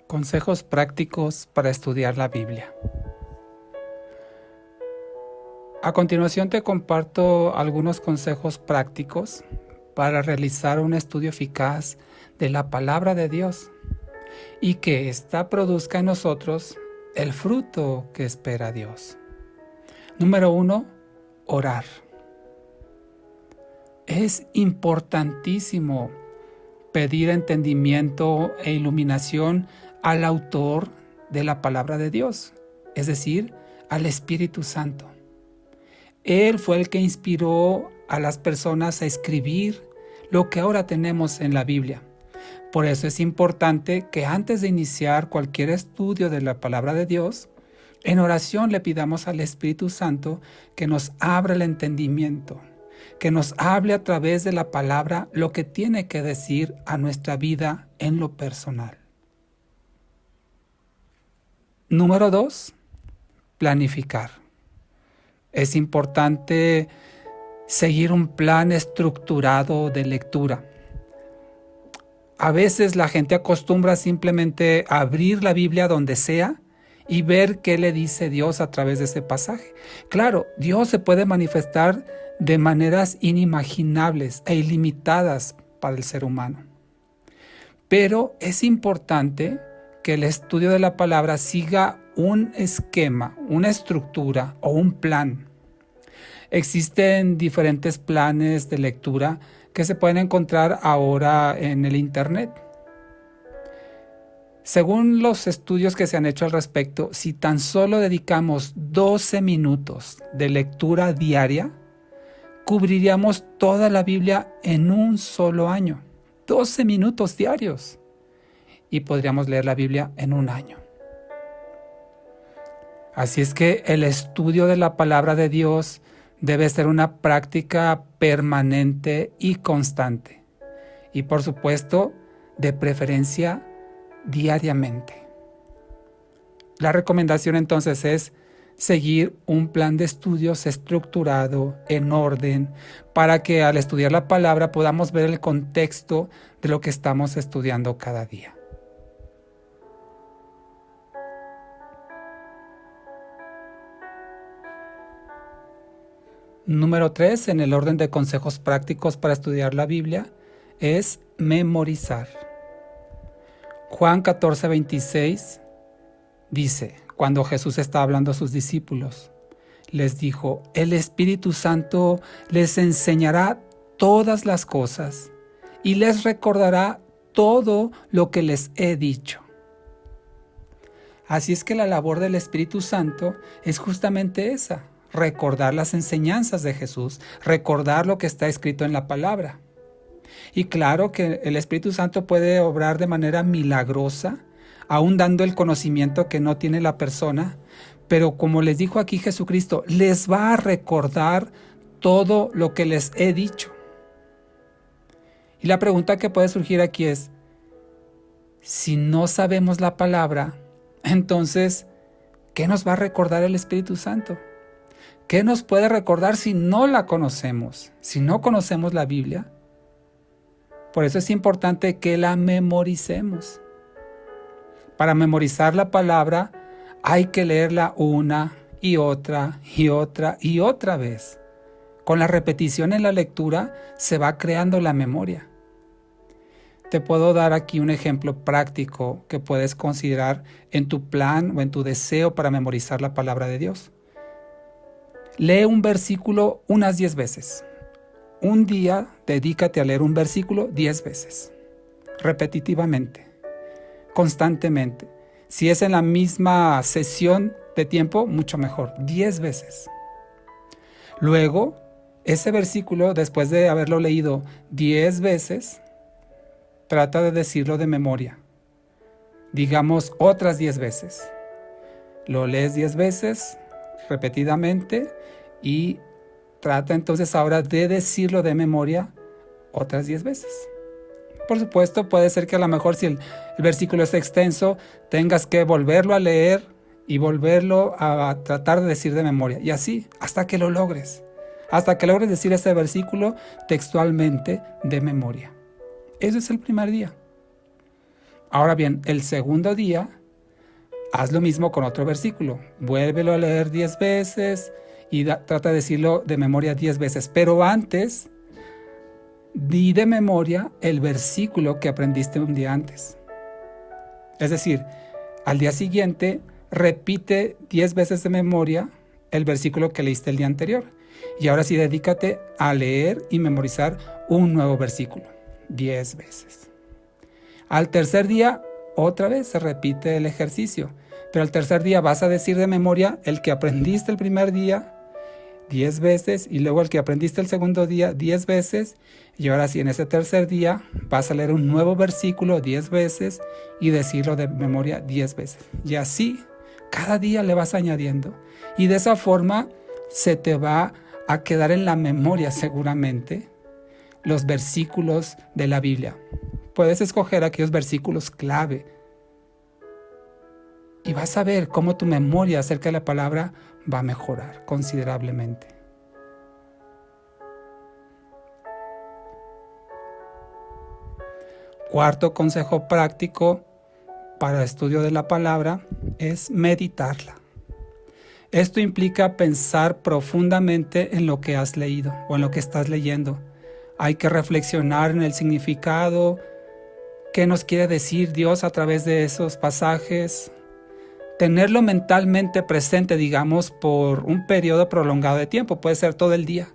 Consejos prácticos para estudiar la Biblia. A continuación te comparto algunos consejos prácticos para realizar un estudio eficaz de la palabra de Dios y que ésta produzca en nosotros el fruto que espera Dios. Número 1. Orar. Es importantísimo pedir entendimiento e iluminación al autor de la palabra de Dios, es decir, al Espíritu Santo. Él fue el que inspiró a las personas a escribir lo que ahora tenemos en la Biblia. Por eso es importante que antes de iniciar cualquier estudio de la palabra de Dios, en oración le pidamos al Espíritu Santo que nos abra el entendimiento, que nos hable a través de la palabra lo que tiene que decir a nuestra vida en lo personal. Número 2. Planificar. Es importante seguir un plan estructurado de lectura. A veces la gente acostumbra simplemente a abrir la Biblia donde sea y ver qué le dice Dios a través de ese pasaje. Claro, Dios se puede manifestar de maneras inimaginables e ilimitadas para el ser humano. Pero es importante que el estudio de la palabra siga un esquema, una estructura o un plan. Existen diferentes planes de lectura que se pueden encontrar ahora en el Internet. Según los estudios que se han hecho al respecto, si tan solo dedicamos 12 minutos de lectura diaria, cubriríamos toda la Biblia en un solo año. 12 minutos diarios. Y podríamos leer la Biblia en un año. Así es que el estudio de la palabra de Dios debe ser una práctica permanente y constante. Y por supuesto, de preferencia, diariamente. La recomendación entonces es seguir un plan de estudios estructurado, en orden, para que al estudiar la palabra podamos ver el contexto de lo que estamos estudiando cada día. Número 3, en el orden de consejos prácticos para estudiar la Biblia, es memorizar. Juan 14:26 dice, cuando Jesús está hablando a sus discípulos, les dijo, el Espíritu Santo les enseñará todas las cosas y les recordará todo lo que les he dicho. Así es que la labor del Espíritu Santo es justamente esa, recordar las enseñanzas de Jesús, recordar lo que está escrito en la palabra. Y claro que el Espíritu Santo puede obrar de manera milagrosa, aún dando el conocimiento que no tiene la persona, pero como les dijo aquí Jesucristo, les va a recordar todo lo que les he dicho. Y la pregunta que puede surgir aquí es, si no sabemos la palabra, entonces, ¿qué nos va a recordar el Espíritu Santo? ¿Qué nos puede recordar si no la conocemos? Si no conocemos la Biblia. Por eso es importante que la memoricemos. Para memorizar la palabra hay que leerla una y otra y otra y otra vez. Con la repetición en la lectura se va creando la memoria. Te puedo dar aquí un ejemplo práctico que puedes considerar en tu plan o en tu deseo para memorizar la palabra de Dios. Lee un versículo unas 10 veces. Un día dedícate a leer un versículo 10 veces, repetitivamente, constantemente. Si es en la misma sesión de tiempo, mucho mejor, 10 veces. Luego, ese versículo, después de haberlo leído 10 veces, trata de decirlo de memoria. Digamos otras 10 veces. Lo lees 10 veces, repetidamente, y trata entonces ahora de decirlo de memoria otras 10 veces. Por supuesto, puede ser que a lo mejor si el versículo es extenso, tengas que volverlo a leer y volverlo a tratar de decir de memoria. Y así, hasta que lo logres. Hasta que logres decir ese versículo textualmente de memoria. Eso es el primer día. Ahora bien, el segundo día, haz lo mismo con otro versículo. Vuélvelo a leer 10 veces y trata de decirlo de memoria 10 veces. Pero antes, di de memoria el versículo que aprendiste un día antes. Es decir, al día siguiente, repite 10 veces de memoria el versículo que leíste el día anterior. Y ahora sí, dedícate a leer y memorizar un nuevo versículo 10 veces. Al tercer día, otra vez se repite el ejercicio. Pero al tercer día vas a decir de memoria el que aprendiste el primer día 10 veces y luego el que aprendiste el segundo día 10 veces. Y ahora sí, en ese tercer día vas a leer un nuevo versículo 10 veces y decirlo de memoria 10 veces. Y así, cada día le vas añadiendo. Y de esa forma se te va a quedar en la memoria seguramente los versículos de la Biblia. Puedes escoger aquellos versículos clave y vas a ver cómo tu memoria acerca de la palabra va a mejorar considerablemente. Cuarto consejo práctico para el estudio de la palabra es meditarla. Esto implica pensar profundamente en lo que has leído o en lo que estás leyendo. Hay que reflexionar en el significado, qué nos quiere decir Dios a través de esos pasajes. Tenerlo mentalmente presente, digamos, por un periodo prolongado de tiempo, puede ser todo el día.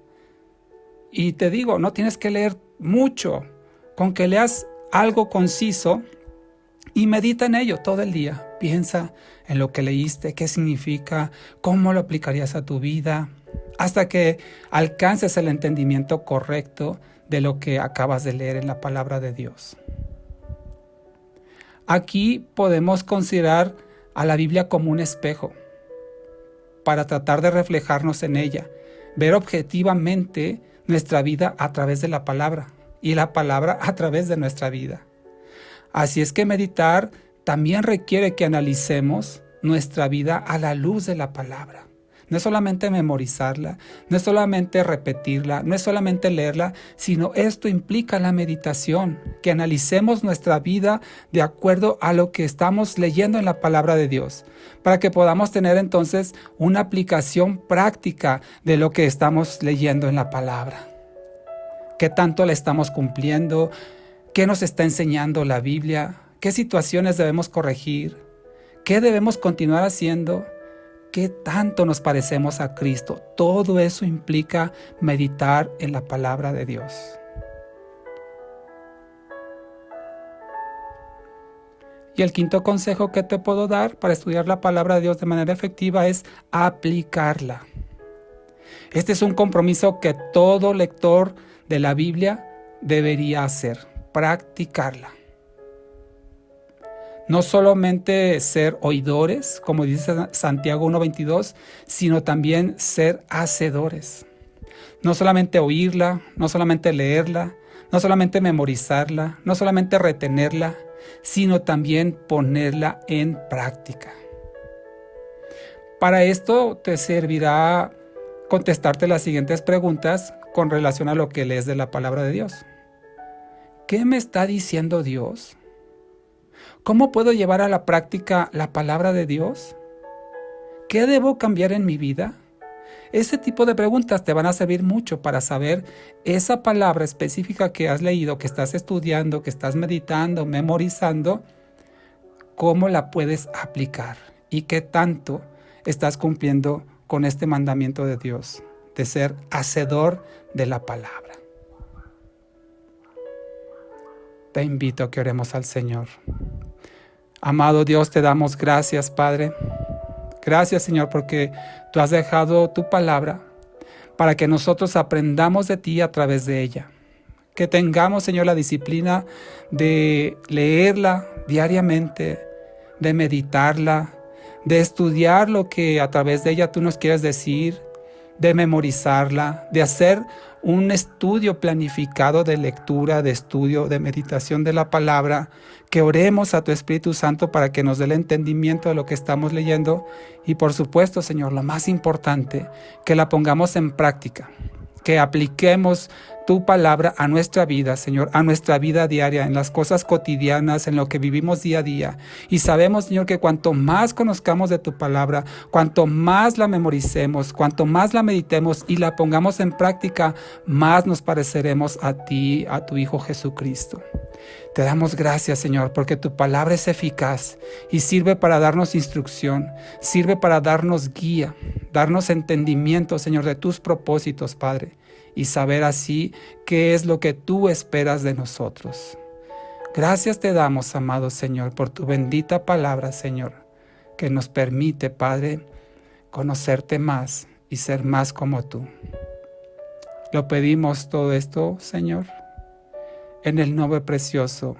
Y te digo, no tienes que leer mucho, con que leas algo conciso y medita en ello todo el día. Piensa en lo que leíste, qué significa, cómo lo aplicarías a tu vida, hasta que alcances el entendimiento correcto de lo que acabas de leer en la palabra de Dios. Aquí podemos considerar a la Biblia como un espejo para tratar de reflejarnos en ella, ver objetivamente nuestra vida a través de la palabra y la palabra a través de nuestra vida. Así es que meditar también requiere que analicemos nuestra vida a la luz de la palabra. No es solamente memorizarla, no es solamente repetirla, no es solamente leerla, sino esto implica la meditación, que analicemos nuestra vida de acuerdo a lo que estamos leyendo en la palabra de Dios, para que podamos tener entonces una aplicación práctica de lo que estamos leyendo en la palabra. ¿Qué tanto la estamos cumpliendo? ¿Qué nos está enseñando la Biblia? ¿Qué situaciones debemos corregir? ¿Qué debemos continuar haciendo? ¿Qué tanto nos parecemos a Cristo? Todo eso implica meditar en la palabra de Dios. Y el quinto consejo que te puedo dar para estudiar la palabra de Dios de manera efectiva es aplicarla. Este es un compromiso que todo lector de la Biblia debería hacer, practicarla. No solamente ser oidores, como dice Santiago 1:22, sino también ser hacedores. No solamente oírla, no solamente leerla, no solamente memorizarla, no solamente retenerla, sino también ponerla en práctica. Para esto te servirá contestarte las siguientes preguntas con relación a lo que lees de la palabra de Dios. ¿Qué me está diciendo Dios? ¿Cómo puedo llevar a la práctica la palabra de Dios? ¿Qué debo cambiar en mi vida? Ese tipo de preguntas te van a servir mucho para saber esa palabra específica que has leído, que estás estudiando, que estás meditando, memorizando, cómo la puedes aplicar y qué tanto estás cumpliendo con este mandamiento de Dios, de ser hacedor de la palabra. Te invito a que oremos al Señor. Amado Dios, te damos gracias, Padre. Gracias, Señor, porque tú has dejado tu palabra para que nosotros aprendamos de ti a través de ella. Que tengamos, Señor, la disciplina de leerla diariamente, de meditarla, de estudiar lo que a través de ella tú nos quieres decir, de memorizarla, de hacer un estudio planificado de lectura, de estudio, de meditación de la palabra, que oremos a tu Espíritu Santo para que nos dé el entendimiento de lo que estamos leyendo y por supuesto, Señor, lo más importante, que la pongamos en práctica, que apliquemos tu palabra a nuestra vida, Señor, a nuestra vida diaria, en las cosas cotidianas, en lo que vivimos día a día. Y sabemos, Señor, que cuanto más conozcamos de tu palabra, cuanto más la memoricemos, cuanto más la meditemos y la pongamos en práctica, más nos pareceremos a ti, a tu Hijo Jesucristo. Te damos gracias, Señor, porque tu palabra es eficaz y sirve para darnos instrucción, sirve para darnos guía, darnos entendimiento, Señor, de tus propósitos, Padre, y saber así qué es lo que tú esperas de nosotros. Gracias te damos, amado Señor, por tu bendita palabra, Señor, que nos permite, Padre, conocerte más y ser más como tú. Lo pedimos todo esto, Señor, en el nombre precioso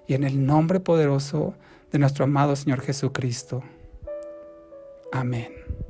y en el nombre poderoso de nuestro amado Señor Jesucristo. Amén.